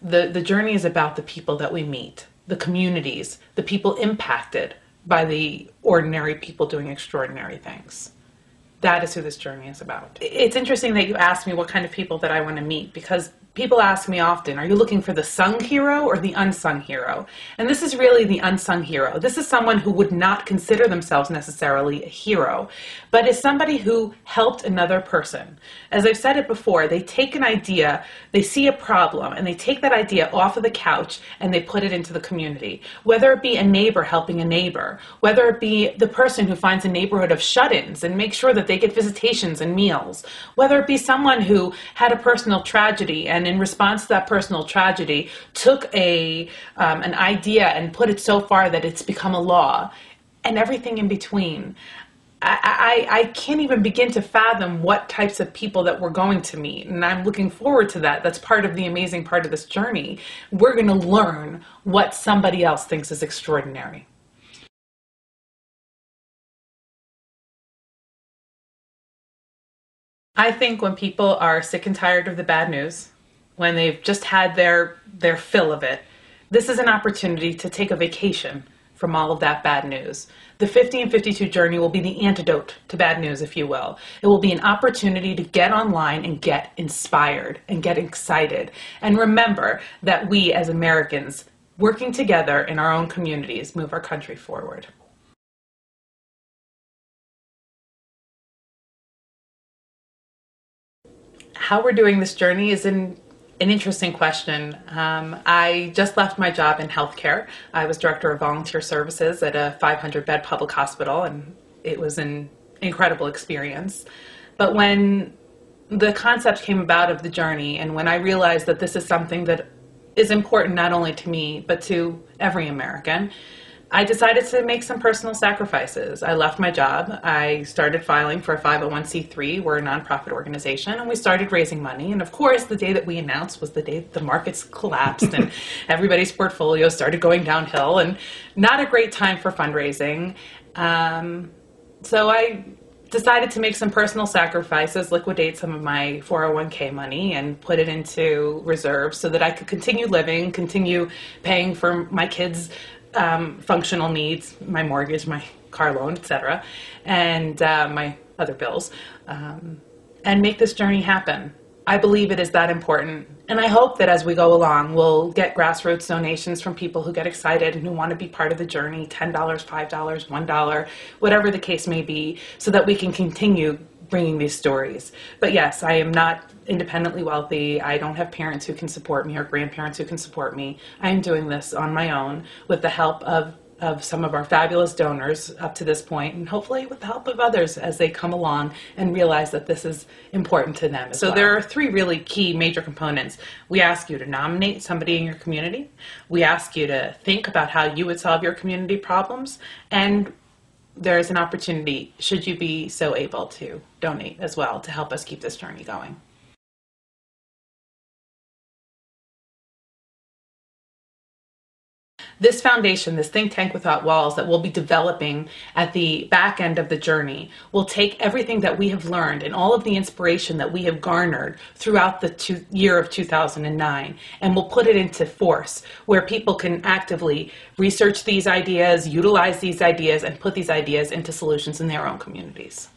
The journey is about the people that we meet, the communities, the people impacted by the ordinary people doing extraordinary things. That is who this journey is about. It's interesting that you asked me what kind of people that I want to meet, because people ask me often, are you looking for the sung hero or the unsung hero? And this is really the unsung hero. This is someone who would not consider themselves necessarily a hero, but is somebody who helped another person. As I've said it before, they take an idea, they see a problem, and they take that idea off of the couch and they put it into the community. Whether it be a neighbor helping a neighbor, whether it be the person who finds a neighborhood of shut-ins and makes sure that they get visitations and meals, whether it be someone who had a personal tragedy and in response to that personal tragedy took an idea and put it so far that it's become a law, and everything in between. I can't even begin to fathom what types of people that we're going to meet, and I'm looking forward to that. That's part of the amazing part of this journey. We're going to learn what somebody else thinks is extraordinary. I think when people are sick and tired of the bad news, when they've just had their fill of it, this is an opportunity to take a vacation from all of that bad news. The 50 and 52 journey will be the antidote to bad news, if you will. It will be an opportunity to get online and get inspired and get excited. And remember that we as Americans, working together in our own communities, move our country forward. How we're doing this journey is an interesting question. I just left my job in healthcare. I was director of volunteer services at a 500-bed public hospital, and it was an incredible experience. But when the concept came about of the journey, and when I realized that this is something that is important not only to me, but to every American, I decided to make some personal sacrifices. I left my job. I started filing for a 501c3. We're a nonprofit organization, and we started raising money. And of course, the day that we announced was the day that the markets collapsed and everybody's portfolio started going downhill, and not a great time for fundraising. So I decided to make some personal sacrifices, liquidate some of my 401k money and put it into reserves so that I could continue living, continue paying for my kids' functional needs, my mortgage, my car loan, etc., and my other bills, and make this journey happen. I believe it is that important, and I hope that as we go along, we'll get grassroots donations from people who get excited and who want to be part of the journey, $10, $5, $1, whatever the case may be, so that we can continue bringing these stories. But yes, I am not independently wealthy. I don't have parents who can support me or grandparents who can support me. I am doing this on my own with the help of some of our fabulous donors up to this point, and hopefully with the help of others as they come along and realize that this is important to them as well. So there are three really key major components. We ask you to nominate somebody in your community. We ask you to think about how you would solve your community problems, and there's an opportunity, should you be so able, to donate as well to help us keep this journey going. This foundation, this think tank without walls that we'll be developing at the back end of the journey, will take everything that we have learned and all of the inspiration that we have garnered throughout the year of 2009, and we'll put it into force where people can actively research these ideas, utilize these ideas, and put these ideas into solutions in their own communities.